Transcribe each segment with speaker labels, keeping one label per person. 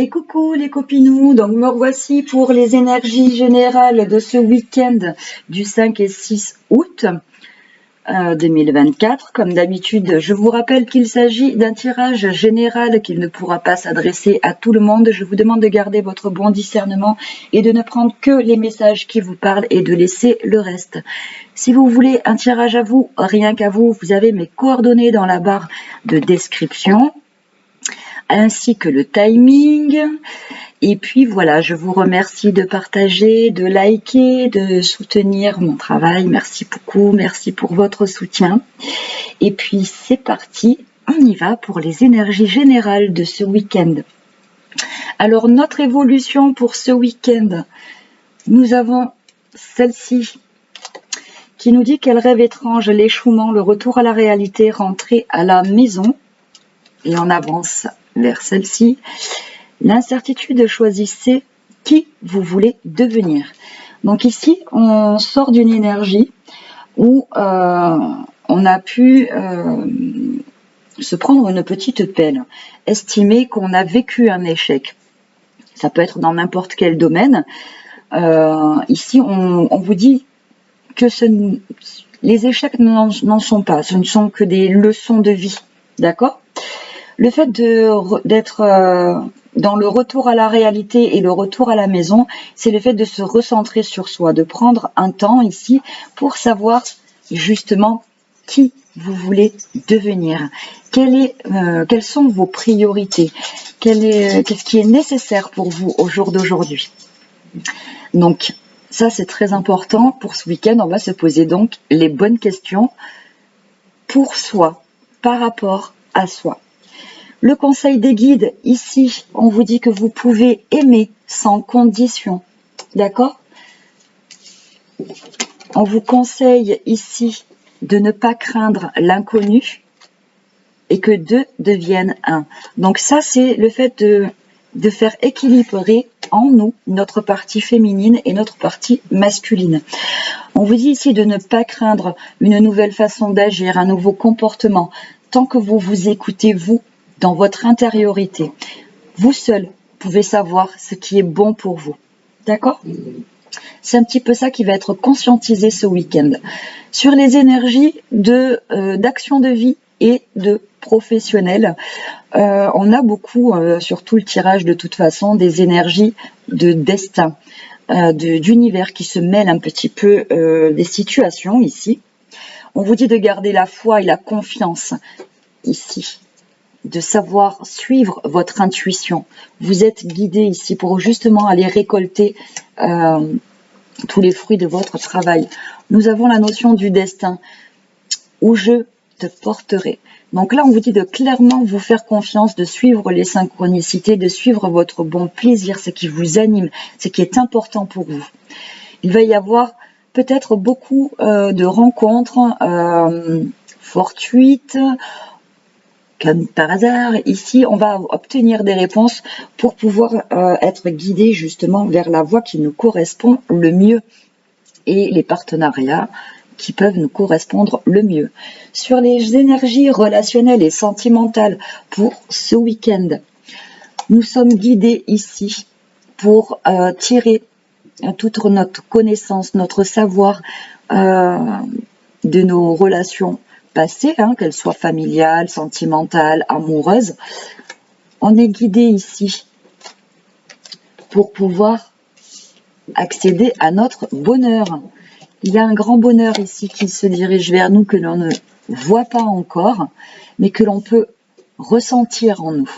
Speaker 1: Et coucou les copinous, donc me revoici pour les énergies générales de ce week-end du 5 et 6 août 2024. Comme d'habitude, je vous rappelle qu'il s'agit d'un tirage général qu'il ne pourra pas s'adresser à tout le monde. Je vous demande de garder votre bon discernement et de ne prendre que les messages qui vous parlent et de laisser le reste. Si vous voulez un tirage à vous, rien qu'à vous, vous avez mes coordonnées dans la barre de description, ainsi que le timing. Et puis voilà, je vous remercie de partager, de liker, de soutenir mon travail. Merci beaucoup, merci pour votre soutien. Et puis c'est parti, on y va pour les énergies générales de ce week-end. Alors notre évolution pour ce week-end, nous avons celle-ci qui nous dit quel rêve étrange, l'échouement, le retour à la réalité, rentrer à la maison. Et on avance vers celle-ci. L'incertitude, choisissez qui vous voulez devenir. Donc ici, on sort d'une énergie où on a pu se prendre une petite peine, estimer qu'on a vécu un échec. Ça peut être dans n'importe quel domaine. Ici, on vous dit que les échecs n'en sont pas, ce ne sont que des leçons de vie, d'accord ? Le fait d'être dans le retour à la réalité et le retour à la maison, c'est le fait de se recentrer sur soi, de prendre un temps ici pour savoir justement qui vous voulez devenir, quelles sont vos priorités, qu'est-ce qui est nécessaire pour vous au jour d'aujourd'hui. Donc ça c'est très important pour ce week-end, on va se poser donc les bonnes questions pour soi, par rapport à soi. Le conseil des guides, ici, on vous dit que vous pouvez aimer sans condition. D'accord ? On vous conseille ici de ne pas craindre l'inconnu et que deux deviennent un. Donc ça, c'est le fait de faire équilibrer en nous notre partie féminine et notre partie masculine. On vous dit ici de ne pas craindre une nouvelle façon d'agir, un nouveau comportement, tant que vous vous écoutez, vous, dans votre intériorité. Vous seul pouvez savoir ce qui est bon pour vous. D'accord ? C'est un petit peu ça qui va être conscientisé ce week-end. Sur les énergies d'action de vie et de professionnel, on a beaucoup, sur tout le tirage de toute façon, des énergies de destin, d'univers qui se mêlent un petit peu des situations ici. On vous dit de garder la foi et la confiance ici, de savoir suivre votre intuition. Vous êtes guidé ici pour justement aller récolter tous les fruits de votre travail. Nous avons la notion du destin, où je te porterai. Donc là, on vous dit de clairement vous faire confiance, de suivre les synchronicités, de suivre votre bon plaisir, ce qui vous anime, ce qui est important pour vous. Il va y avoir peut-être beaucoup de rencontres fortuites, comme par hasard. Ici, on va obtenir des réponses pour pouvoir être guidé justement vers la voie qui nous correspond le mieux et les partenariats qui peuvent nous correspondre le mieux. Sur les énergies relationnelles et sentimentales pour ce week-end, nous sommes guidés ici pour tirer toute notre connaissance, notre savoir de nos relations passées, qu'elles soient familiales, sentimentales, amoureuses. On est guidé ici pour pouvoir accéder à notre bonheur. Il y a un grand bonheur ici qui se dirige vers nous, que l'on ne voit pas encore, mais que l'on peut ressentir en nous.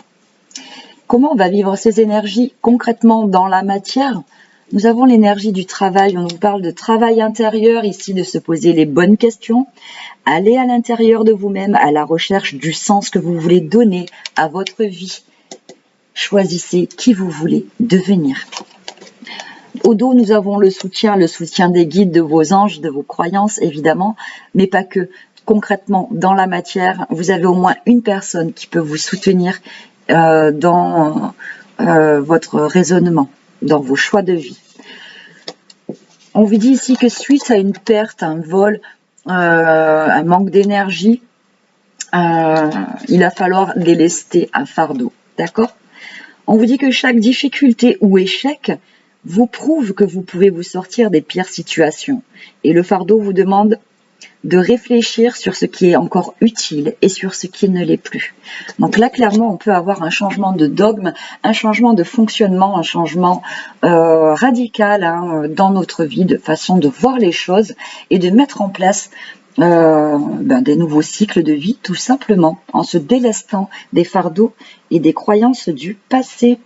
Speaker 1: Comment on va vivre ces énergies concrètement dans la matière ? Nous avons l'énergie du travail, on nous parle de travail intérieur ici, de se poser les bonnes questions, aller à l'intérieur de vous-même, à la recherche du sens que vous voulez donner à votre vie. Choisissez qui vous voulez devenir. Au dos, nous avons le soutien des guides, de vos anges, de vos croyances, évidemment, mais pas que. Concrètement, dans la matière, vous avez au moins une personne qui peut vous soutenir dans votre raisonnement, dans vos choix de vie. On vous dit ici que suite à une perte, un vol, un manque d'énergie, il va falloir délester un fardeau, d'accord ? On vous dit que chaque difficulté ou échec vous prouve que vous pouvez vous sortir des pires situations. Et le fardeau vous demande de réfléchir sur ce qui est encore utile et sur ce qui ne l'est plus. Donc là, clairement, on peut avoir un changement de dogme, un changement de fonctionnement, un changement radical dans notre vie, de façon de voir les choses et de mettre en place des nouveaux cycles de vie, tout simplement, en se délestant des fardeaux et des croyances du passé.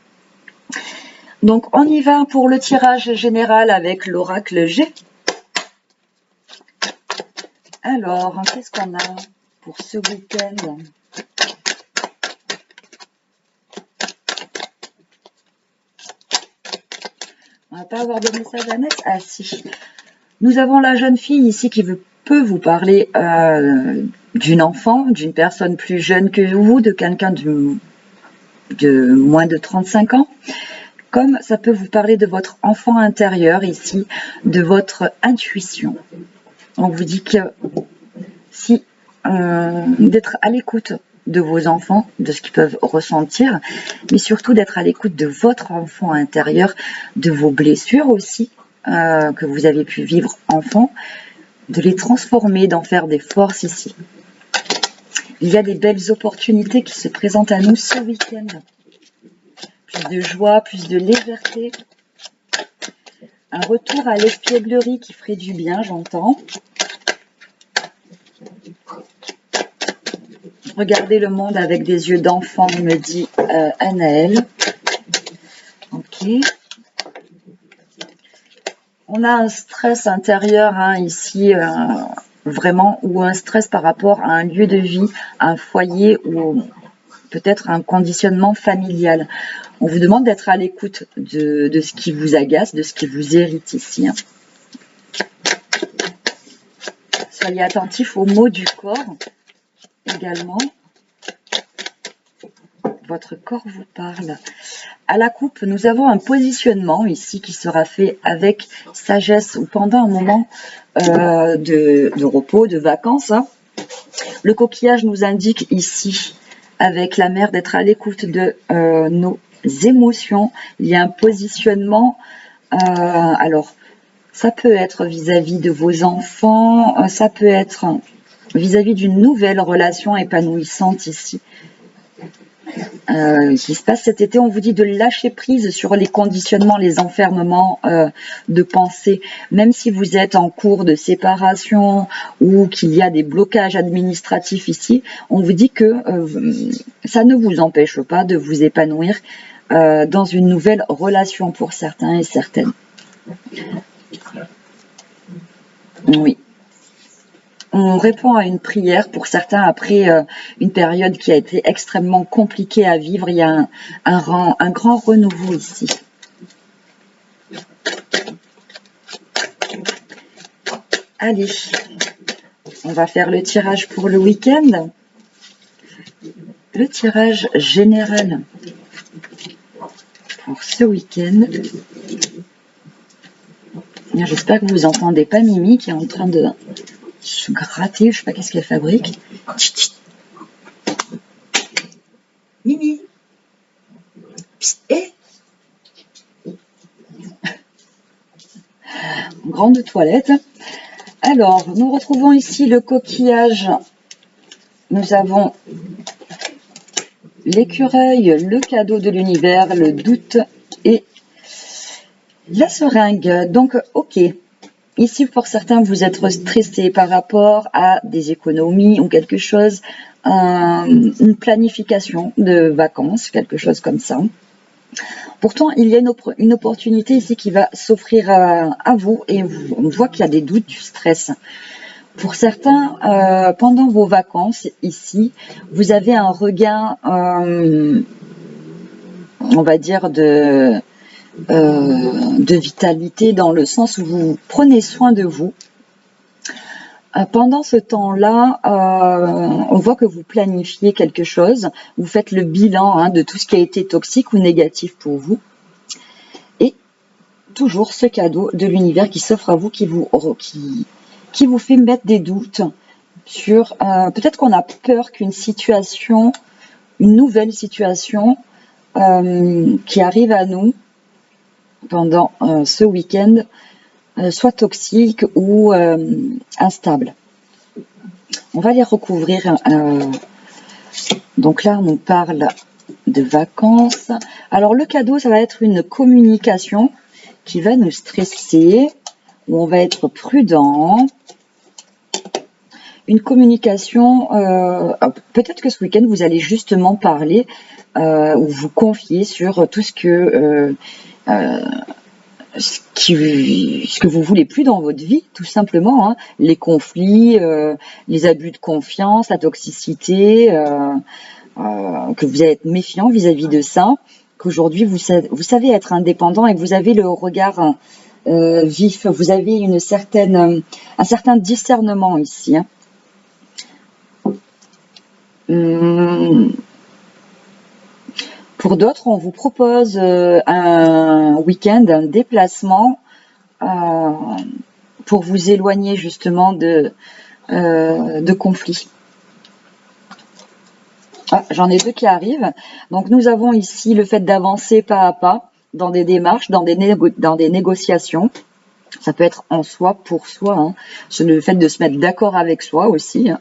Speaker 1: Donc, on y va pour le tirage général avec l'oracle G. Alors, qu'est-ce qu'on a pour ce week-end? On va pas avoir de message annexe? Ah si. Nous avons la jeune fille ici qui peut vous parler d'une enfant, d'une personne plus jeune que vous, de quelqu'un de moins de 35 ans. Comme ça peut vous parler de votre enfant intérieur ici, de votre intuition. On vous dit que si d'être à l'écoute de vos enfants, de ce qu'ils peuvent ressentir, mais surtout d'être à l'écoute de votre enfant intérieur, de vos blessures aussi que vous avez pu vivre enfant, de les transformer, d'en faire des forces ici. Il y a des belles opportunités qui se présentent à nous ce week-end. Plus de joie, plus de légèreté. Un retour à l'espièglerie qui ferait du bien, j'entends. Regardez le monde avec des yeux d'enfant, me dit Anaël. Ok. On a un stress intérieur ici, vraiment, ou un stress par rapport à un lieu de vie, un foyer ou peut-être un conditionnement familial. On vous demande d'être à l'écoute de ce qui vous agace, de ce qui vous irrite ici. Soyez attentifs aux mots du corps également. Votre corps vous parle. À la coupe, nous avons un positionnement ici qui sera fait avec sagesse ou pendant un moment de repos, de vacances. Le coquillage nous indique ici, avec la mer, d'être à l'écoute de nos émotions. Il y a un positionnement. Alors, ça peut être vis-à-vis de vos enfants, ça peut être vis-à-vis d'une nouvelle relation épanouissante ici. Qui se passe cet été. On vous dit de lâcher prise sur les conditionnements, les enfermements de pensée, même si vous êtes en cours de séparation ou qu'il y a des blocages administratifs ici, on vous dit que ça ne vous empêche pas de vous épanouir dans une nouvelle relation pour certains et certaines. Oui. On répond à une prière pour certains après une période qui a été extrêmement compliquée à vivre. Il y a un grand renouveau ici. Allez, on va faire le tirage pour le week-end. Le tirage général pour ce week-end. J'espère que vous n'entendez pas Mimi qui est en train de se gratter, je sais pas qu'est-ce qu'elle fabrique. Mimi. Et grande toilette. Alors, nous retrouvons ici le coquillage. Nous avons l'écureuil, le cadeau de l'univers, le doute et la seringue. Donc, ok. Ici, pour certains, vous êtes stressé par rapport à des économies ou quelque chose, une planification de vacances, quelque chose comme ça. Pourtant, il y a une opportunité ici qui va s'offrir à vous et on voit qu'il y a des doutes, du stress. Pour certains, pendant vos vacances ici, vous avez un regain, on va dire, de vitalité dans le sens où vous prenez soin de vous. Pendant ce temps-là, on voit que vous planifiez quelque chose, vous faites le bilan de tout ce qui a été toxique ou négatif pour vous. Et toujours ce cadeau de l'univers qui s'offre à vous, qui vous fait mettre des doutes sur... peut-être qu'on a peur qu'une situation, une nouvelle situation, qui arrivent à nous pendant ce week-end soit toxiques ou instables. On va les recouvrir. Donc là, on nous parle de vacances. Alors le cadeau, ça va être une communication qui va nous stresser, où on va être prudent. Une communication, peut-être que ce week-end, vous allez justement parler ou vous confier sur tout ce que vous voulez plus dans votre vie, tout simplement, hein. Les conflits, les abus de confiance, la toxicité, que vous allez être méfiant vis-à-vis de ça, qu'aujourd'hui vous savez être indépendant et que vous avez le regard vif, vous avez un certain discernement ici, hein. Pour d'autres, on vous propose un week-end, un déplacement pour vous éloigner justement de conflits. Ah, j'en ai deux qui arrivent. Donc nous avons ici le fait d'avancer pas à pas dans des démarches, dans des négociations. Ça peut être en soi, pour soi, hein. C'est le fait de se mettre d'accord avec soi aussi, hein.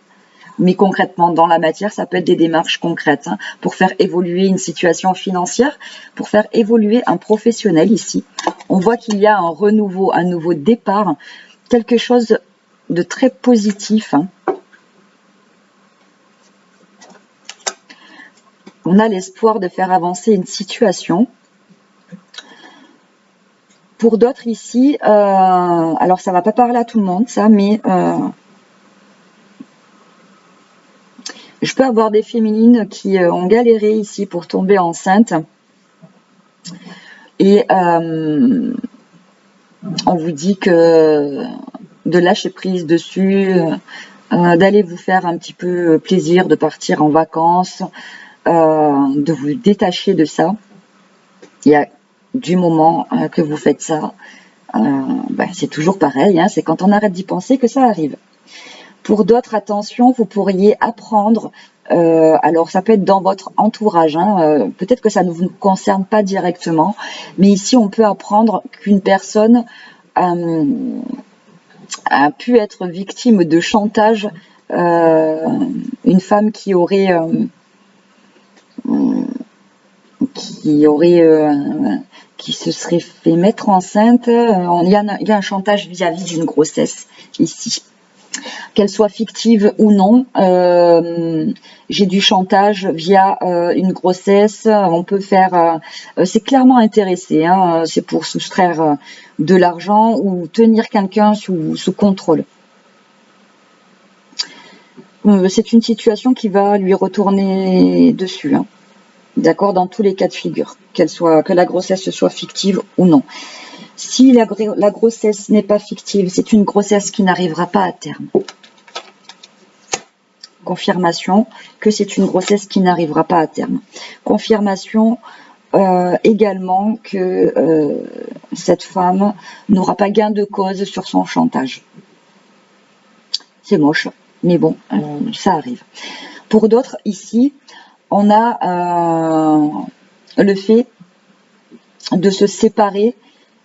Speaker 1: Mais concrètement, dans la matière, ça peut être des démarches concrètes, hein, pour faire évoluer une situation financière, pour faire évoluer un professionnel ici. On voit qu'il y a un renouveau, un nouveau départ, quelque chose de très positif, hein. On a l'espoir de faire avancer une situation. Pour d'autres ici, alors ça va pas parler à tout le monde, ça, mais je peux avoir des féminines qui ont galéré ici pour tomber enceinte. Et on vous dit que de lâcher prise dessus, d'aller vous faire un petit peu plaisir, de partir en vacances, de vous détacher de ça. Il y a du moment que vous faites ça, c'est toujours pareil, hein, c'est quand on arrête d'y penser que ça arrive. Pour d'autres, attention, vous pourriez apprendre, alors ça peut être dans votre entourage, hein, peut-être que ça ne vous concerne pas directement, mais ici on peut apprendre qu'une personne a pu être victime de chantage, une femme qui se serait fait mettre enceinte. Il y a un chantage vis-à-vis d'une grossesse ici. Qu'elle soit fictive ou non, j'ai du chantage via une grossesse. On peut faire, c'est clairement intéressé, hein, c'est pour soustraire de l'argent ou tenir quelqu'un sous contrôle. C'est une situation qui va lui retourner dessus, hein. D'accord, dans tous les cas de figure, que la grossesse soit fictive ou non. Si la grossesse n'est pas fictive, c'est une grossesse qui n'arrivera pas à terme. Confirmation que c'est une grossesse qui n'arrivera pas à terme. Confirmation également que cette femme n'aura pas gain de cause sur son chantage. C'est moche, mais bon, ça arrive. Pour d'autres, ici, on a le fait de se séparer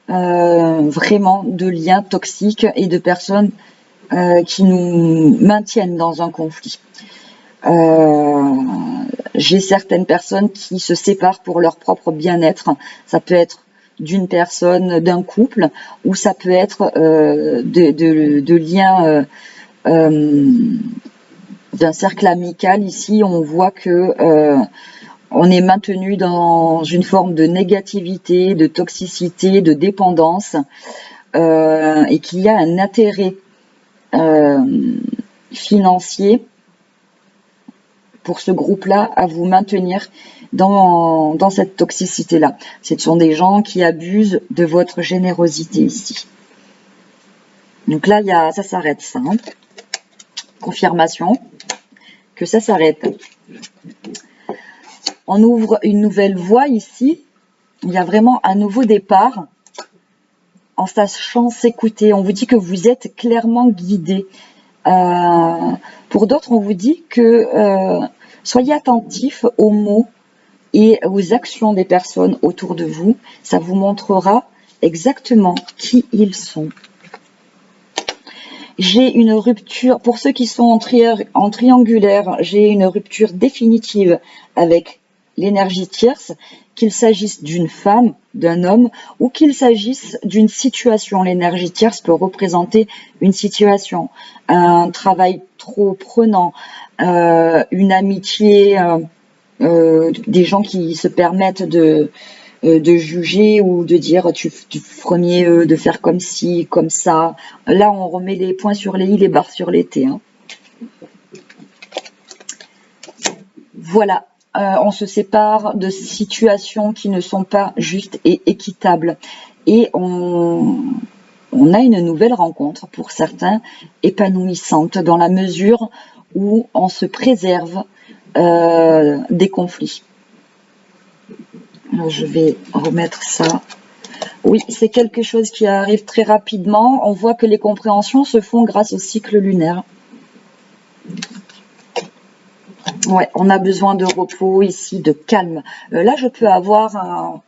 Speaker 1: vraiment de liens toxiques et de personnes qui nous maintiennent dans un conflit. J'ai certaines personnes qui se séparent pour leur propre bien-être. Ça peut être d'une personne, d'un couple, ou ça peut être de liens d'un cercle amical. Ici, on voit que on est maintenu dans une forme de négativité, de toxicité, de dépendance, et qu'il y a un intérêt financier pour ce groupe-là à vous maintenir dans cette toxicité-là. Ce sont des gens qui abusent de votre générosité ici. Donc là, ça s'arrête, ça, hein. Confirmation que ça s'arrête. On ouvre une nouvelle voie ici. Il y a vraiment un nouveau départ en sachant s'écouter. On vous dit que vous êtes clairement guidé. Pour d'autres, on vous dit que soyez attentifs aux mots et aux actions des personnes autour de vous. Ça vous montrera exactement qui ils sont. J'ai une rupture, pour ceux qui sont en triangulaire, j'ai une rupture définitive avec l'énergie tierce, qu'il s'agisse d'une femme, d'un homme, ou qu'il s'agisse d'une situation. L'énergie tierce peut représenter une situation, un travail trop prenant, une amitié, des gens qui se permettent de juger ou de dire tu ferais mieux de faire comme ci, comme ça. Là, on remet les points sur les i, les barres sur les t. Hein. Voilà, on se sépare de situations qui ne sont pas justes et équitables. Et on a une nouvelle rencontre, pour certains, épanouissante, dans la mesure où on se préserve des conflits. Alors, je vais remettre ça. Oui, c'est quelque chose qui arrive très rapidement. On voit que les compréhensions se font grâce au cycle lunaire. Ouais, on a besoin de repos ici, de calme. Là, je peux avoir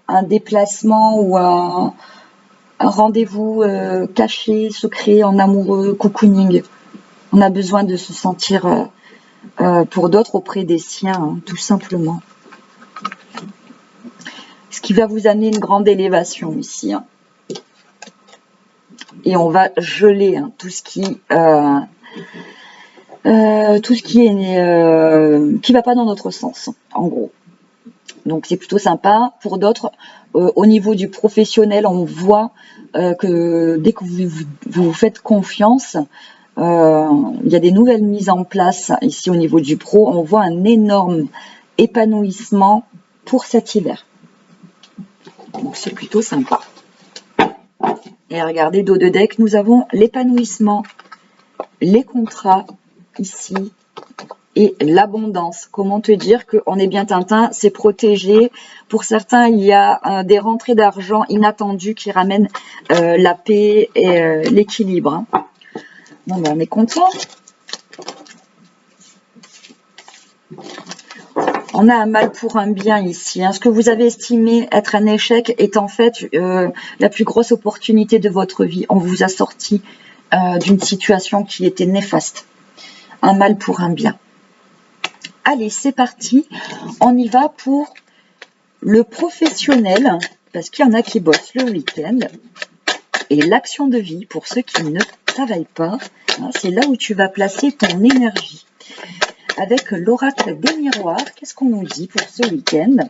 Speaker 1: un déplacement ou un rendez-vous caché, secret, en amoureux, cocooning. On a besoin de se sentir, pour d'autres, auprès des siens, hein, tout simplement. Ce qui va vous amener une grande élévation ici. Hein. Et on va geler hein, tout ce qui qui va pas dans notre sens, en gros. Donc c'est plutôt sympa. Pour d'autres, au niveau du professionnel, on voit que dès que vous faites confiance, il y a des nouvelles mises en place ici au niveau du pro. On voit un énorme épanouissement pour cet hiver. Donc c'est plutôt sympa. Et regardez, dos de deck, nous avons l'épanouissement, les contrats ici et l'abondance. Comment te dire qu'on est bien Tintin, c'est protégé. Pour certains, il y a des rentrées d'argent inattendues qui ramènent la paix et l'équilibre. Hein. Bon, ben, on est content. On a un mal pour un bien ici. Hein. Ce que vous avez estimé être un échec est en fait la plus grosse opportunité de votre vie. On vous a sorti d'une situation qui était néfaste. Un mal pour un bien. Allez, c'est parti. On y va pour le professionnel, parce qu'il y en a qui bossent le week-end. Et l'action de vie, pour ceux qui ne travaillent pas, hein, c'est là où tu vas placer ton énergie. Avec l'oracle des miroirs, qu'est-ce qu'on nous dit pour ce week-end?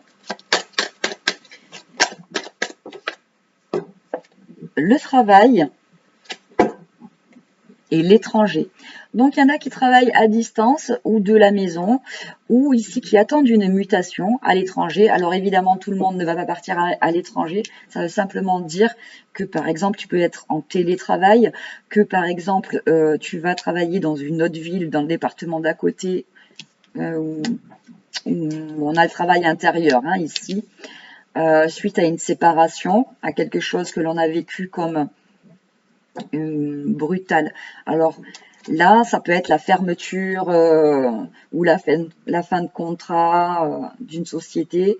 Speaker 1: Le travail et l'étranger. Donc, il y en a qui travaillent à distance ou de la maison, ou ici qui attendent une mutation à l'étranger. Alors, évidemment, tout le monde ne va pas partir à l'étranger. Ça veut simplement dire que, par exemple, tu peux être en télétravail, que, par exemple, tu vas travailler dans une autre ville, dans le département d'à côté, où on a le travail intérieur, hein, ici, suite à une séparation, à quelque chose que l'on a vécu comme brutal. Alors là, ça peut être la fermeture ou la fin de contrat d'une société,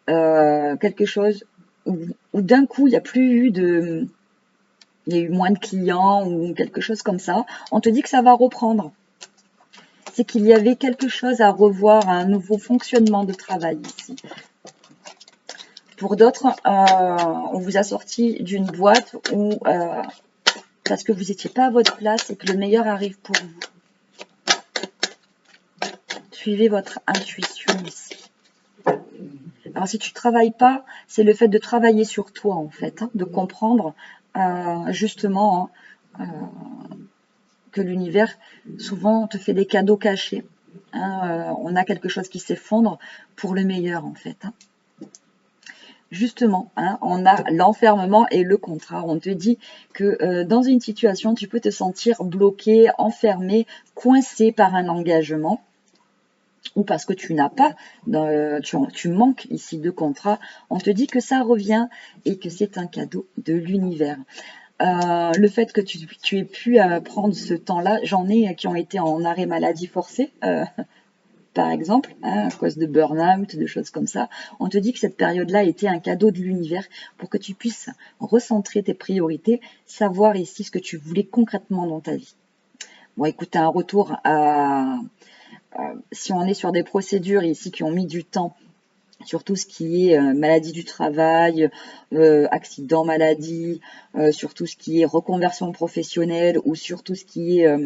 Speaker 1: quelque chose où d'un coup, il n'y a plus eu de... Il y a eu moins de clients ou quelque chose comme ça. On te dit que ça va reprendre. C'est qu'il y avait quelque chose à revoir, un nouveau fonctionnement de travail ici. Pour d'autres, on vous a sorti d'une boîte où... parce que vous n'étiez pas à votre place et que le meilleur arrive pour vous. Suivez votre intuition ici. Alors, si tu ne travailles pas, c'est le fait de travailler sur toi, en fait, hein, de comprendre justement que l'univers, souvent, te fait des cadeaux cachés. Hein, on a quelque chose qui s'effondre pour le meilleur, en fait. Hein. Justement, hein, on a l'enfermement et le contrat. On te dit que dans une situation, tu peux te sentir bloqué, enfermé, coincé par un engagement ou parce que tu n'as pas, tu manques ici de contrat. On te dit que ça revient et que c'est un cadeau de l'univers. Le fait que tu aies pu prendre ce temps-là, j'en ai qui ont été en arrêt maladie forcé. par exemple, hein, à cause de burn-out, de choses comme ça. On te dit que cette période-là était un cadeau de l'univers pour que tu puisses recentrer tes priorités, savoir ici ce que tu voulais concrètement dans ta vie. Bon, écoute, un retour si on est sur des procédures ici qui ont mis du temps, sur tout ce qui est maladie du travail, accident, maladie, sur tout ce qui est reconversion professionnelle ou sur tout ce qui est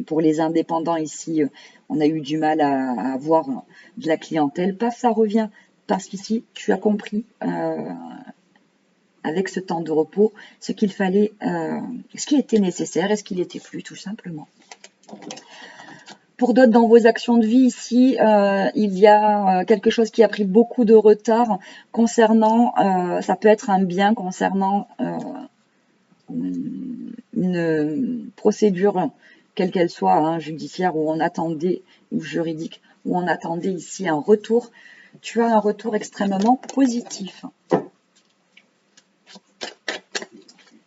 Speaker 1: pour les indépendants ici, on a eu du mal à avoir de la clientèle. Paf, ça revient parce qu'ici, tu as compris avec ce temps de repos ce qu'il fallait, ce qui était nécessaire et ce qu'il n'était plus tout simplement. Pour d'autres, dans vos actions de vie ici, il y a quelque chose qui a pris beaucoup de retard concernant, ça peut être un bien concernant une procédure, quelle qu'elle soit, hein, judiciaire où on attendait, ou juridique, où on attendait ici un retour. Tu as un retour extrêmement positif.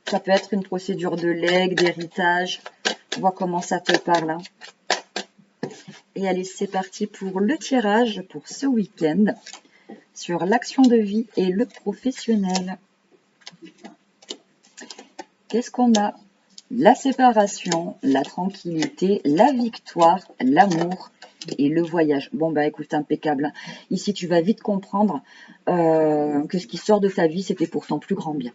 Speaker 1: Ça peut être une procédure de legs, d'héritage. Vois comment ça te parle. Hein. Et allez, c'est parti pour le tirage pour ce week-end sur l'action de vie et le professionnel. Qu'est-ce qu'on a? La séparation, la tranquillité, la victoire, l'amour et le voyage. Bon, bah écoute, impeccable. Ici, tu vas vite comprendre que ce qui sort de ta vie, c'était pour ton plus grand bien.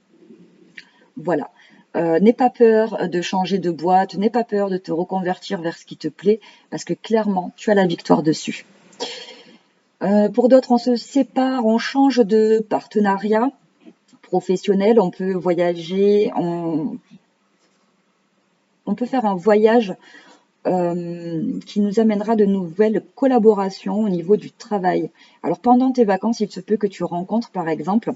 Speaker 1: Voilà. N'aie pas peur de changer de boîte, n'aie pas peur de te reconvertir vers ce qui te plaît, parce que clairement, tu as la victoire dessus. Pour d'autres, on se sépare, on change de partenariat professionnel, on peut voyager, on peut faire un voyage qui nous amènera de nouvelles collaborations au niveau du travail. Alors pendant tes vacances, il se peut que tu rencontres par exemple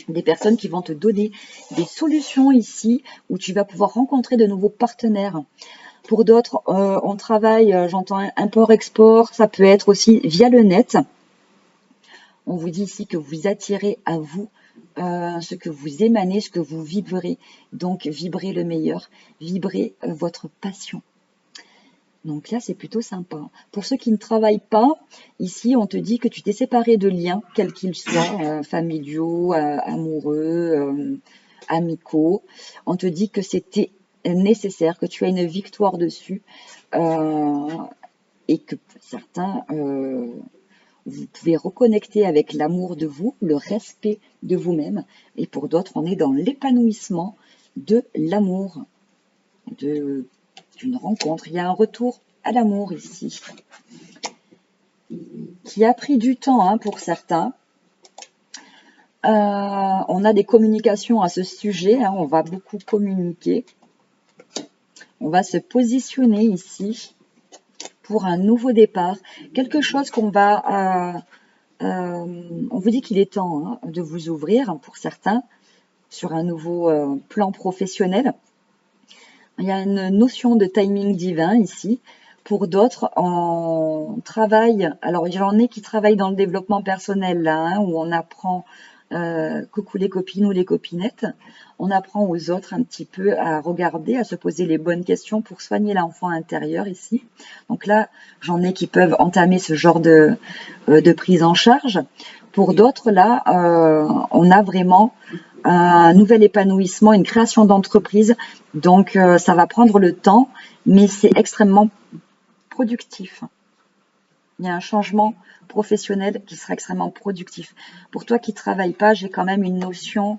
Speaker 1: des personnes qui vont te donner des solutions ici où tu vas pouvoir rencontrer de nouveaux partenaires. Pour d'autres, on travaille, j'entends import-export, ça peut être aussi via le net. On vous dit ici que vous attirez à vous ce que vous émanez, ce que vous vibrez. Donc, vibrez le meilleur, vibrez votre passion. Donc là, c'est plutôt sympa. Pour ceux qui ne travaillent pas, ici, on te dit que tu t'es séparé de liens, quels qu'ils soient, familiaux, amoureux, amicaux. On te dit que c'était nécessaire, que tu as une victoire dessus et que certains, vous pouvez reconnecter avec l'amour de vous, le respect de vous-même. Et pour d'autres, on est dans l'épanouissement de l'amour, d'une rencontre. Il y a un retour à l'amour ici, qui a pris du temps hein, pour certains. On a des communications à ce sujet, hein, on va beaucoup communiquer. On va se positionner ici pour un nouveau départ, quelque chose qu'on va... on vous dit qu'il est temps hein, de vous ouvrir pour certains sur un nouveau plan professionnel. Il y a une notion de timing divin ici. Pour d'autres, on travaille, alors il y en a qui travaillent dans le développement personnel, là, hein, où on apprend, coucou les copines ou les copinettes, on apprend aux autres un petit peu à regarder, à se poser les bonnes questions pour soigner l'enfant intérieur ici. Donc là, j'en ai qui peuvent entamer ce genre de prise en charge. Pour d'autres, là, on a vraiment un nouvel épanouissement, une création d'entreprise. Donc, ça va prendre le temps, mais c'est extrêmement productif. Il y a un changement professionnel qui sera extrêmement productif. Pour toi qui ne travailles pas, j'ai quand même une notion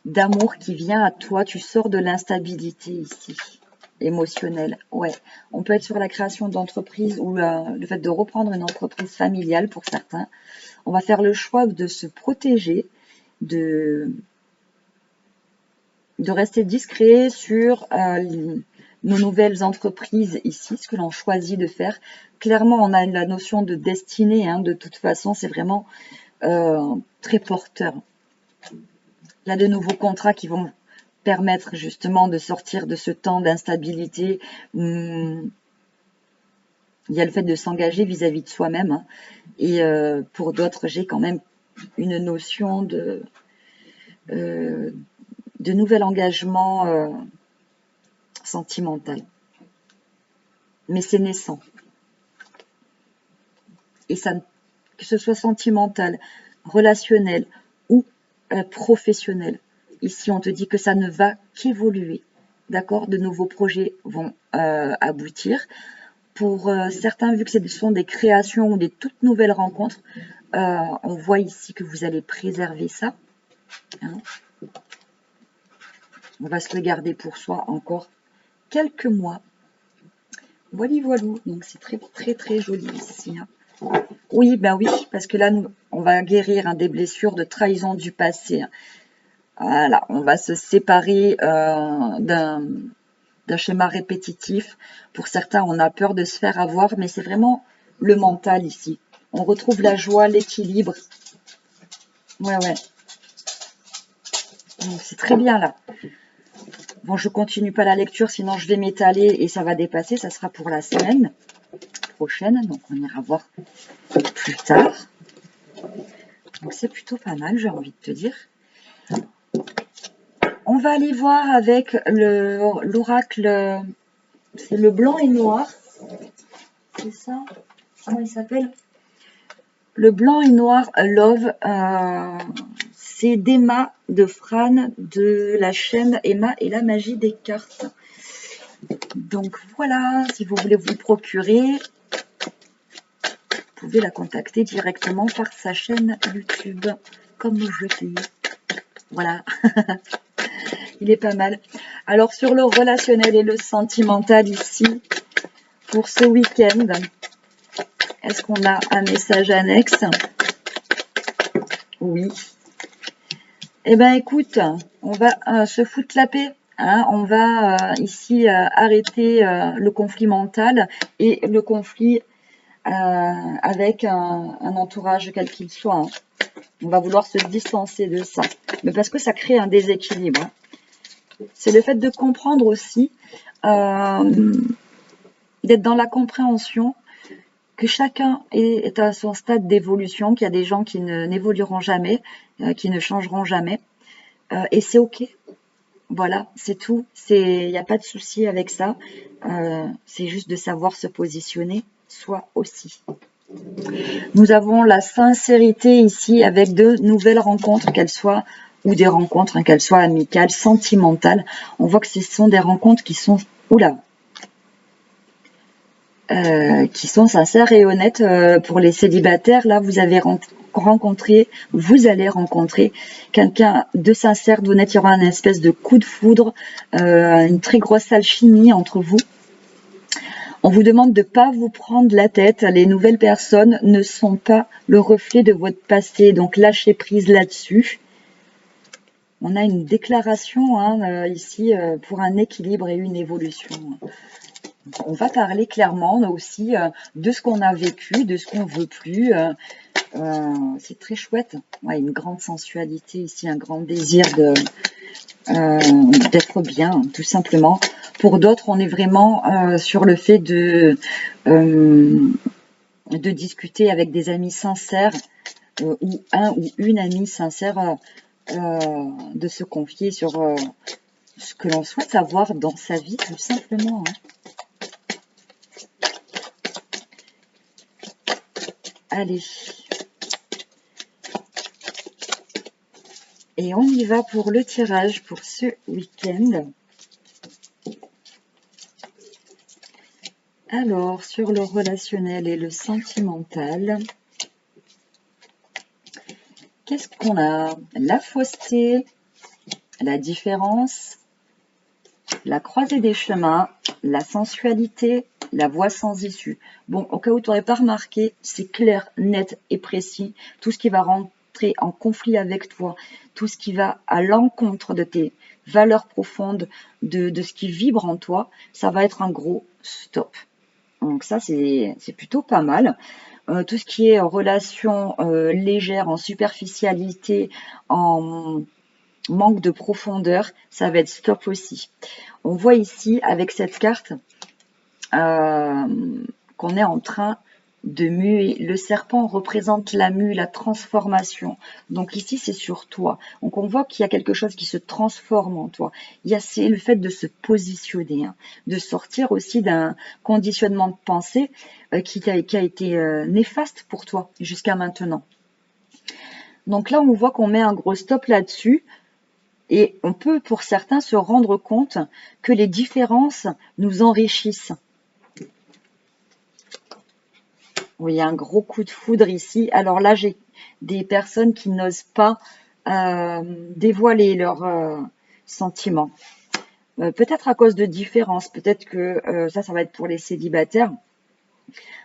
Speaker 1: d'amour qui vient à toi. Tu sors de l'instabilité ici, émotionnelle. Ouais, on peut être sur la création d'entreprise ou le fait de reprendre une entreprise familiale pour certains. On va faire le choix de se protéger, de rester discret sur nos nouvelles entreprises ici, ce que l'on choisit de faire. Clairement, on a la notion de destinée, hein, de toute façon, c'est vraiment très porteur. Il y a de nouveaux contrats qui vont permettre justement de sortir de ce temps d'instabilité. Il y a le fait de s'engager vis-à-vis de soi-même. Hein. Et pour d'autres, j'ai quand même une notion de nouvel engagement sentimental. mais c'est naissant. Et ça, que ce soit sentimental, relationnel ou professionnel. Ici, on te dit que ça ne va qu'évoluer. D'accord? De nouveaux projets vont aboutir. Pour certains, vu que ce sont des créations ou des toutes nouvelles rencontres, on voit ici que vous allez préserver ça. Hein. On va se le garder pour soi encore quelques mois. Voilà, voilà. Donc c'est très très très joli ici. Hein. Oui, ben oui, parce que là, on va guérir des blessures de trahison du passé. Hein. Voilà, on va se séparer d'un schéma répétitif. Pour certains, on a peur de se faire avoir, mais c'est vraiment le mental ici. On retrouve la joie, l'équilibre. Ouais, ouais. C'est très bien là. Bon, je continue pas la lecture, sinon je vais m'étaler et ça va dépasser. Ça sera pour la semaine prochaine, donc on ira voir plus tard. Donc c'est plutôt pas mal, j'ai envie de te dire. On va aller voir avec l'oracle, c'est le blanc et noir. C'est ça? Comment il s'appelle? Le blanc et noir Love, c'est d'Emma de Fran de la chaîne Emma et la magie des cartes. Donc voilà, si vous voulez vous le procurer, vous pouvez la contacter directement par sa chaîne YouTube, comme je dis. Voilà, il est pas mal. Alors sur le relationnel et le sentimental ici, pour ce week-end, est-ce qu'on a un message annexe? Oui. Eh bien écoute, on va se foutre la paix. Hein, on va ici arrêter le conflit mental et le conflit avec un entourage quel qu'il soit. Hein. On va vouloir se distancer de ça. Mais parce que ça crée un déséquilibre. Hein. C'est le fait de comprendre aussi, d'être dans la compréhension que chacun est à son stade d'évolution, qu'il y a des gens qui n'évolueront jamais, qui ne changeront jamais. Et c'est OK. Voilà, c'est tout. Il n'y a pas de souci avec ça. C'est juste de savoir se positionner, soi aussi. Nous avons la sincérité ici avec de nouvelles rencontres, qu'elles soient, ou des rencontres, qu'elles soient amicales, sentimentales. On voit que ce sont des rencontres qui sont, qui sont sincères et honnêtes. Pour les célibataires, là, vous allez rencontrer quelqu'un de sincère, d'honnête. Il y aura une espèce de coup de foudre, une très grosse alchimie entre vous. On vous demande de ne pas vous prendre la tête. Les nouvelles personnes ne sont pas le reflet de votre passé. Donc, lâchez prise là-dessus. On a une déclaration ici pour un équilibre et une évolution. On va parler clairement aussi de ce qu'on a vécu, de ce qu'on ne veut plus. C'est très chouette. Ouais, une grande sensualité ici, un grand désir d'être bien, tout simplement. Pour d'autres, on est vraiment sur le fait de discuter avec des amis sincères ou un ou une amie sincère, de se confier sur ce que l'on souhaite avoir dans sa vie, tout simplement. Hein. Allez. Et on y va pour le tirage pour ce week-end. Alors, sur le relationnel et le sentimental, qu'est-ce qu'on a? La fausseté, la différence, la croisée des chemins, la sensualité, la voie sans issue. Bon, au cas où tu n'aurais pas remarqué, c'est clair, net et précis. Tout ce qui va rentrer en conflit avec toi, tout ce qui va à l'encontre de tes valeurs profondes, de ce qui vibre en toi, ça va être un gros stop. Donc ça, c'est plutôt pas mal. Tout ce qui est relation légère, en superficialité, en manque de profondeur, ça va être stop aussi. On voit ici, avec cette carte, qu'on est en train de muer. Le serpent représente la mue, la transformation. Donc ici, c'est sur toi. Donc on voit qu'il y a quelque chose qui se transforme en toi. C'est le fait de se positionner, hein, de sortir aussi d'un conditionnement de pensée qui a été néfaste pour toi jusqu'à maintenant. Donc là, on voit qu'on met un gros stop là-dessus. Et on peut, pour certains, se rendre compte que les différences nous enrichissent. Oui, il y a un gros coup de foudre ici. Alors là, j'ai des personnes qui n'osent pas dévoiler leurs sentiments. Peut-être à cause de différences. Peut-être que ça va être pour les célibataires.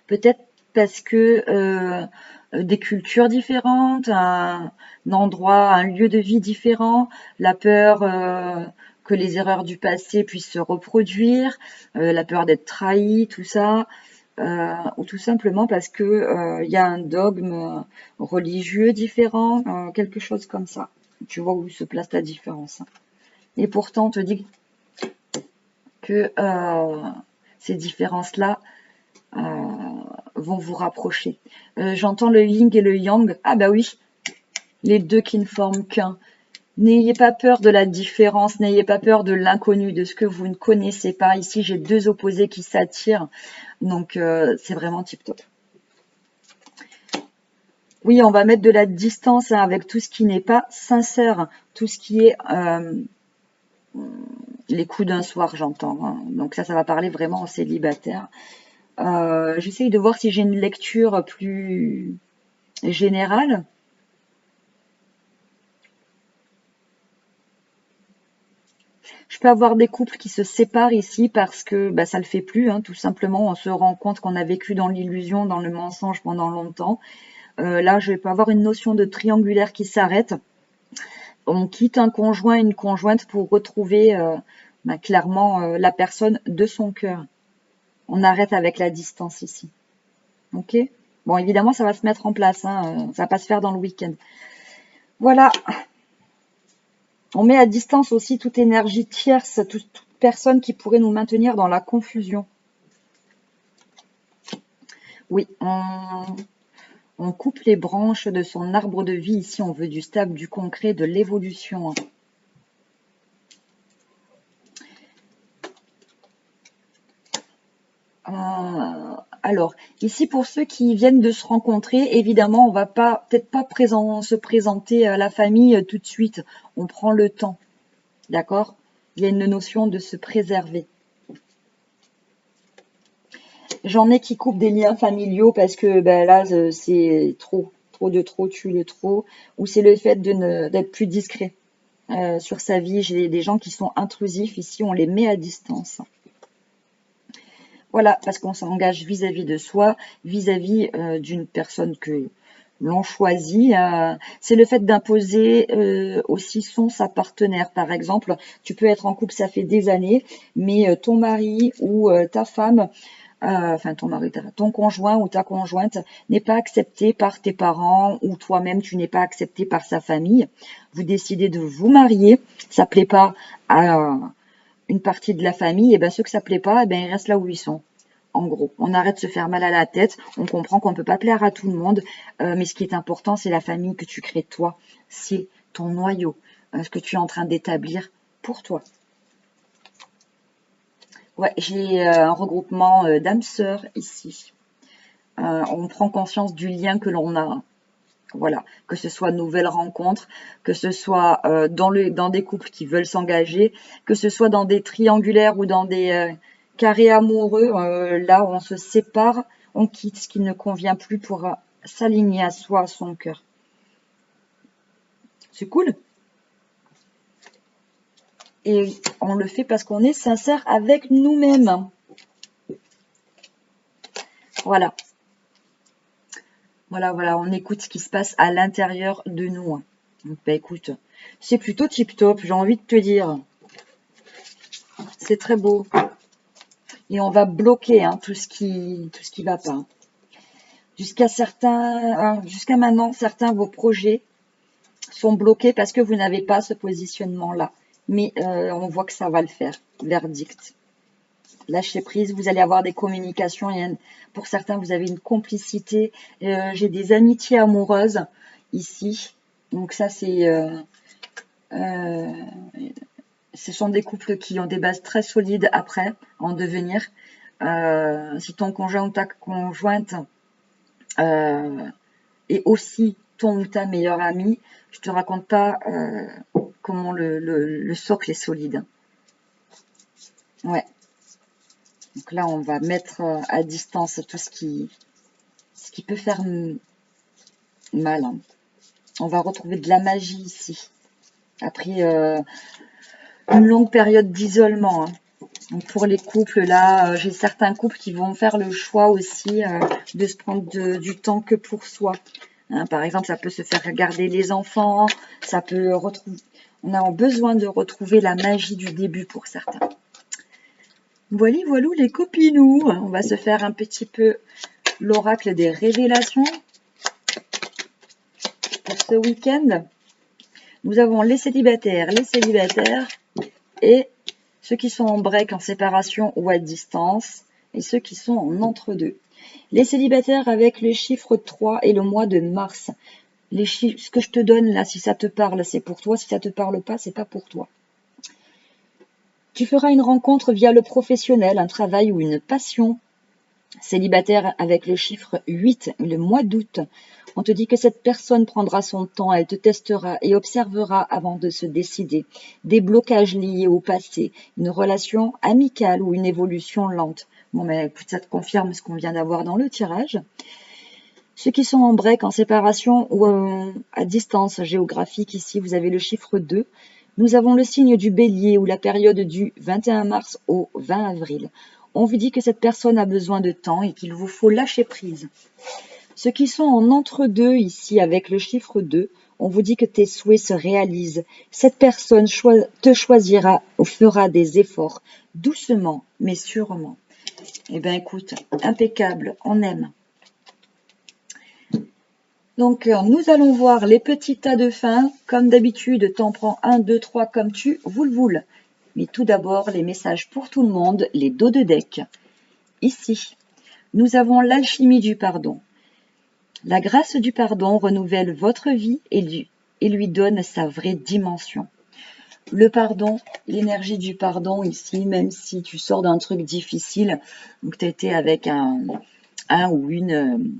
Speaker 1: Peut-être parce que des cultures différentes, un endroit, un lieu de vie différent, la peur que les erreurs du passé puissent se reproduire, la peur d'être trahi, tout ça, ou tout simplement parce que y a un dogme religieux différent, quelque chose comme ça. Tu vois où se place la différence. Et pourtant, on te dit que ces différences-là vont vous rapprocher. J'entends le yin et le yang. Ah bah oui, les deux qui ne forment qu'un. N'ayez pas peur de la différence, n'ayez pas peur de l'inconnu, de ce que vous ne connaissez pas. Ici, j'ai deux opposés qui s'attirent, donc c'est vraiment tip top. Oui, on va mettre de la distance hein, avec tout ce qui n'est pas sincère, tout ce qui est les coups d'un soir, j'entends. Hein. Donc ça va parler vraiment aux célibataires. J'essaye de voir si j'ai une lecture plus générale. Je peux avoir des couples qui se séparent ici parce que ça le fait plus, hein, tout simplement. On se rend compte qu'on a vécu dans l'illusion, dans le mensonge pendant longtemps. Là, je vais avoir une notion de triangulaire qui s'arrête. On quitte un conjoint, une conjointe pour retrouver clairement la personne de son cœur. On arrête avec la distance ici. Ok? Bon, évidemment, ça va se mettre en place. Hein, ça va pas se faire dans le week-end. Voilà. On met à distance aussi toute énergie tierce, toute personne qui pourrait nous maintenir dans la confusion. Oui, on coupe les branches de son arbre de vie. Ici, on veut du stable, du concret, de l'évolution. Alors, ici, pour ceux qui viennent de se rencontrer, évidemment, on va peut-être pas se présenter à la famille tout de suite. On prend le temps, d'accord? Il y a une notion de se préserver. J'en ai qui coupent des liens familiaux parce que là, c'est trop de trop tue le trop. Ou c'est le fait d'être plus discret sur sa vie. J'ai des gens qui sont intrusifs. Ici, on les met à distance. Voilà, parce qu'on s'engage vis-à-vis de soi, vis-à-vis d'une personne que l'on choisit. C'est le fait d'imposer aussi sa partenaire. Par exemple, tu peux être en couple, ça fait des années, mais ton mari ou ta femme, enfin ton mari, ton conjoint ou ta conjointe n'est pas accepté par tes parents ou toi-même, tu n'es pas accepté par sa famille. Vous décidez de vous marier, ça plaît pas à une partie de la famille, et ceux que ça plaît pas, ils restent là où ils sont. En gros, on arrête de se faire mal à la tête, on comprend qu'on ne peut pas plaire à tout le monde, mais ce qui est important, c'est la famille que tu crées toi, c'est ton noyau, ce que tu es en train d'établir pour toi. Ouais, j'ai un regroupement d'âmes sœurs ici. On prend conscience du lien que l'on a. Voilà, que ce soit nouvelles rencontres, que ce soit dans des couples qui veulent s'engager, que ce soit dans des triangulaires ou dans des carrés amoureux, là où on se sépare, on quitte ce qui ne convient plus pour s'aligner à soi, à son cœur. C'est cool. Et on le fait parce qu'on est sincère avec nous-mêmes. Voilà. Voilà, on écoute ce qui se passe à l'intérieur de nous. Donc, écoute, c'est plutôt tip-top, j'ai envie de te dire. C'est très beau. Et on va bloquer tout ce qui va pas. Jusqu'à maintenant, certains de vos projets sont bloqués parce que vous n'avez pas ce positionnement-là. Mais on voit que ça va le faire. Verdict. lâchez prise, vous allez avoir des communications. Pour certains, vous avez une complicité. J'ai des amitiés amoureuses ici. Donc ça, ce sont des couples qui ont des bases très solides après, en devenir. Si ton conjoint ou ta conjointe est aussi ton ou ta meilleure amie, je te raconte pas comment le socle est solide. Ouais. Donc là, on va mettre à distance tout ce qui peut faire mal. On va retrouver de la magie ici. Après une longue période d'isolement. Donc pour les couples, là, j'ai certains couples qui vont faire le choix aussi de se prendre du temps que pour soi. Par exemple, ça peut se faire garder les enfants, ça peut retrouver. On a besoin de retrouver la magie du début pour certains. Voilà, les copinous. On va se faire un petit peu l'oracle des révélations pour ce week-end. Nous avons les célibataires et ceux qui sont en break, en séparation ou à distance, et ceux qui sont en entre-deux. Les célibataires avec le chiffre 3 et le mois de mars. Ce que je te donne là, si ça te parle, c'est pour toi. Si ça te parle pas, c'est pas pour toi. Tu feras une rencontre via le professionnel, un travail ou une passion. Célibataire avec le chiffre 8, le mois d'août. On te dit que cette personne prendra son temps, elle te testera et observera avant de se décider. Des blocages liés au passé, une relation amicale ou une évolution lente. Bon, mais écoute, ça te confirme ce qu'on vient d'avoir dans le tirage. Ceux qui sont en break, en séparation ou à distance géographique, ici, vous avez le chiffre 2. Nous avons le signe du bélier ou la période du 21 mars au 20 avril. On vous dit que cette personne a besoin de temps et qu'il vous faut lâcher prise. Ceux qui sont en entre-deux ici avec le chiffre 2, on vous dit que tes souhaits se réalisent. Cette personne te choisira ou fera des efforts, doucement mais sûrement. Eh bien écoute, impeccable, on aime. Donc nous allons voir les petits tas de fin. Comme d'habitude, t'en prends 1, 2, 3 comme tu voules. Mais tout d'abord, les messages pour tout le monde, les dos de deck. Ici, nous avons l'alchimie du pardon. La grâce du pardon renouvelle votre vie et lui donne sa vraie dimension. Le pardon, l'énergie du pardon ici, même si tu sors d'un truc difficile, donc tu as été avec un ou une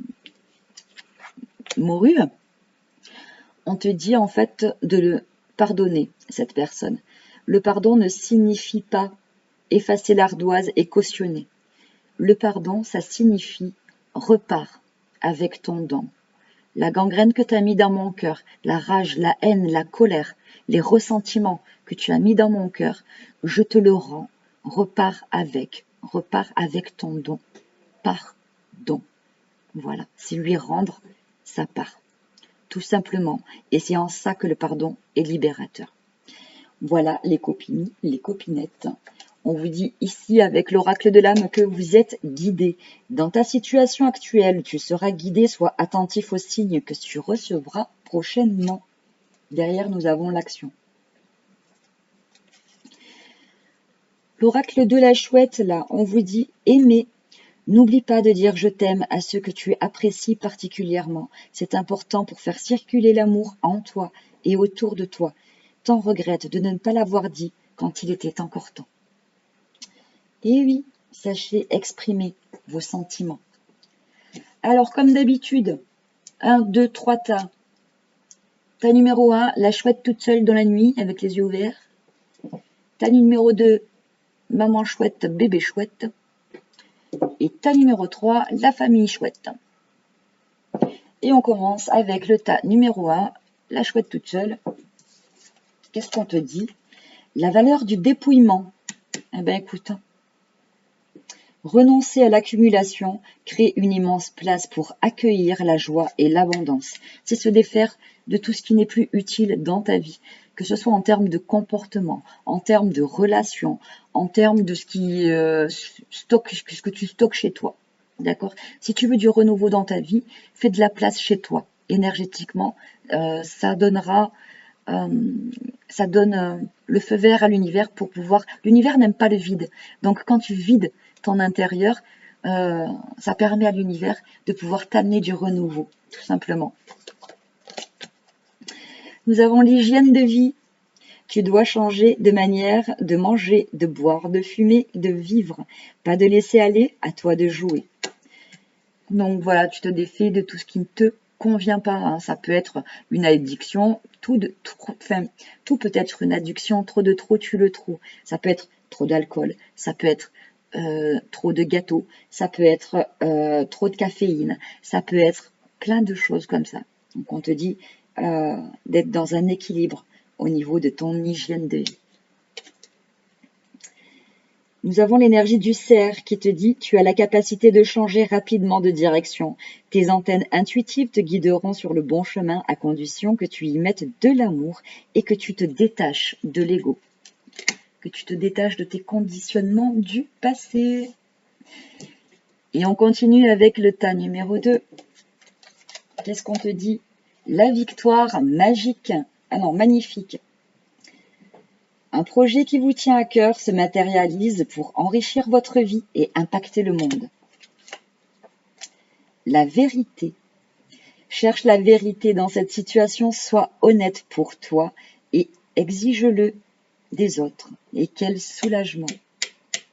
Speaker 1: morue, on te dit en fait de le pardonner, cette personne. Le pardon ne signifie pas effacer l'ardoise et cautionner. Le pardon, ça signifie repars avec ton don. La gangrène que tu as mis dans mon cœur, la rage, la haine, la colère, les ressentiments que tu as mis dans mon cœur, je te le rends. Repars avec ton don. Pardon. Voilà, c'est lui rendre sa part. Tout simplement. Et c'est en ça que le pardon est libérateur. Voilà les copines, les copinettes. On vous dit ici avec l'oracle de l'âme que vous êtes guidés. Dans ta situation actuelle, tu seras guidé, sois attentif aux signes que tu recevras prochainement. Derrière, nous avons l'action. L'oracle de la chouette, là, on vous dit aimer. N'oublie pas de dire je t'aime à ceux que tu apprécies particulièrement. C'est important pour faire circuler l'amour en toi et autour de toi. T'en regrettes de ne pas l'avoir dit quand il était encore temps. Et oui, sachez exprimer vos sentiments. Alors, comme d'habitude, 1, 2, 3 tas. Tas numéro 1, la chouette toute seule dans la nuit avec les yeux ouverts. Tas numéro 2, maman chouette, bébé chouette. Et tas numéro 3, la famille chouette. Et on commence avec le tas numéro 1, la chouette toute seule. Qu'est-ce qu'on te dit? La valeur du dépouillement. Eh bien, écoute, renoncer à l'accumulation crée une immense place pour accueillir la joie et l'abondance. C'est se défaire de tout ce qui n'est plus utile dans ta vie, que ce soit en termes de comportement, en termes de relations, en termes de ce que tu stockes chez toi. D'accord? Si tu veux du renouveau dans ta vie, fais de la place chez toi. Énergétiquement, ça donnera ça donne le feu vert à l'univers pour pouvoir... L'univers n'aime pas le vide. Donc quand tu vides ton intérieur, ça permet à l'univers de pouvoir t'amener du renouveau, tout simplement. Nous avons l'hygiène de vie. Tu dois changer de manière de manger, de boire, de fumer, de vivre. Pas de laisser aller, à toi de jouer. Donc voilà, tu te défais de tout ce qui ne te convient pas. Hein. Ça peut être une addiction, tout peut être une addiction, trop de trop, tu le trop. Ça peut être trop d'alcool, ça peut être trop de gâteaux, ça peut être trop de caféine, ça peut être plein de choses comme ça. Donc on te dit d'être dans un équilibre au niveau de ton hygiène de vie. Nous avons l'énergie du cerf qui te dit « Tu as la capacité de changer rapidement de direction. Tes antennes intuitives te guideront sur le bon chemin à condition que tu y mettes de l'amour et que tu te détaches de l'ego. » Que tu te détaches de tes conditionnements du passé. Et on continue avec le tas numéro 2. Qu'est-ce qu'on te dit? La victoire magique. Ah non, magnifique. Un projet qui vous tient à cœur se matérialise pour enrichir votre vie et impacter le monde. La vérité. Cherche la vérité dans cette situation, sois honnête pour toi et exige-le des autres. Et quel soulagement.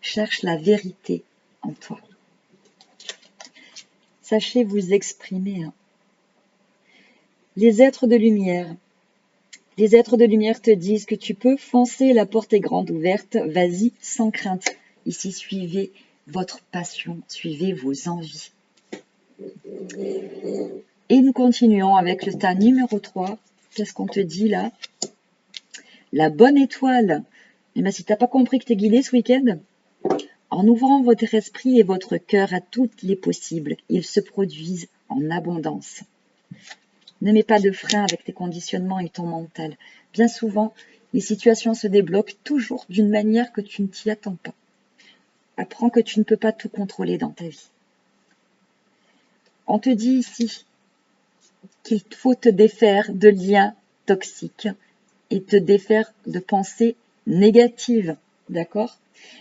Speaker 1: Cherche la vérité en toi. Sachez vous exprimer. Hein. Les êtres de lumière. Les êtres de lumière te disent que tu peux foncer, la porte est grande ouverte, vas-y sans crainte. Ici, suivez votre passion, suivez vos envies. Et nous continuons avec le tas numéro 3. Qu'est-ce qu'on te dit là? La bonne étoile. Eh bien, si tu n'as pas compris que tu es guidé ce week-end, en ouvrant votre esprit et votre cœur à toutes les possibles, ils se produisent en abondance. Ne mets pas de frein avec tes conditionnements et ton mental. Bien souvent, les situations se débloquent toujours d'une manière que tu ne t'y attends pas. Apprends que tu ne peux pas tout contrôler dans ta vie. On te dit ici qu'il faut te défaire de liens toxiques et te défaire de pensées négatives. D'accord?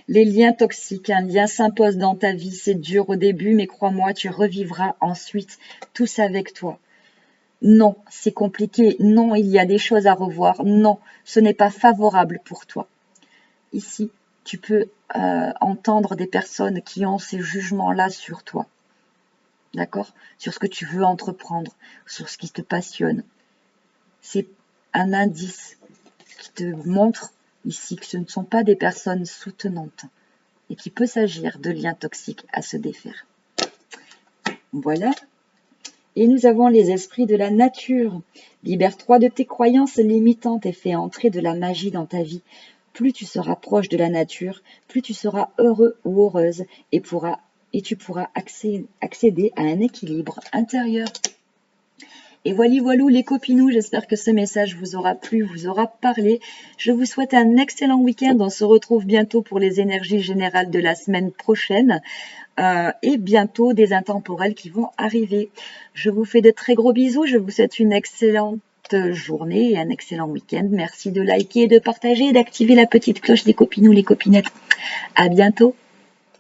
Speaker 1: Les liens toxiques, un lien s'impose dans ta vie, c'est dur au début, mais crois-moi, tu revivras ensuite tous avec toi. Non, c'est compliqué. Non, il y a des choses à revoir. Non, ce n'est pas favorable pour toi. Ici, tu peux entendre des personnes qui ont ces jugements-là sur toi. D'accord? Sur ce que tu veux entreprendre, sur ce qui te passionne. C'est un indice qui te montre ici que ce ne sont pas des personnes soutenantes et qu'il peut s'agir de liens toxiques à se défaire. Voilà. Et nous avons les esprits de la nature. Libère-toi de tes croyances limitantes et fais entrer de la magie dans ta vie. Plus tu seras proche de la nature, plus tu seras heureux ou heureuse et tu pourras accéder à un équilibre intérieur. Et voilou les copinous, j'espère que ce message vous aura plu, vous aura parlé. Je vous souhaite un excellent week-end. On se retrouve bientôt pour les énergies générales de la semaine prochaine. Et bientôt des intemporels qui vont arriver. Je vous fais de très gros bisous. Je vous souhaite une excellente journée et un excellent week-end. Merci de liker, de partager et d'activer la petite cloche des copinous, les copinettes. À bientôt.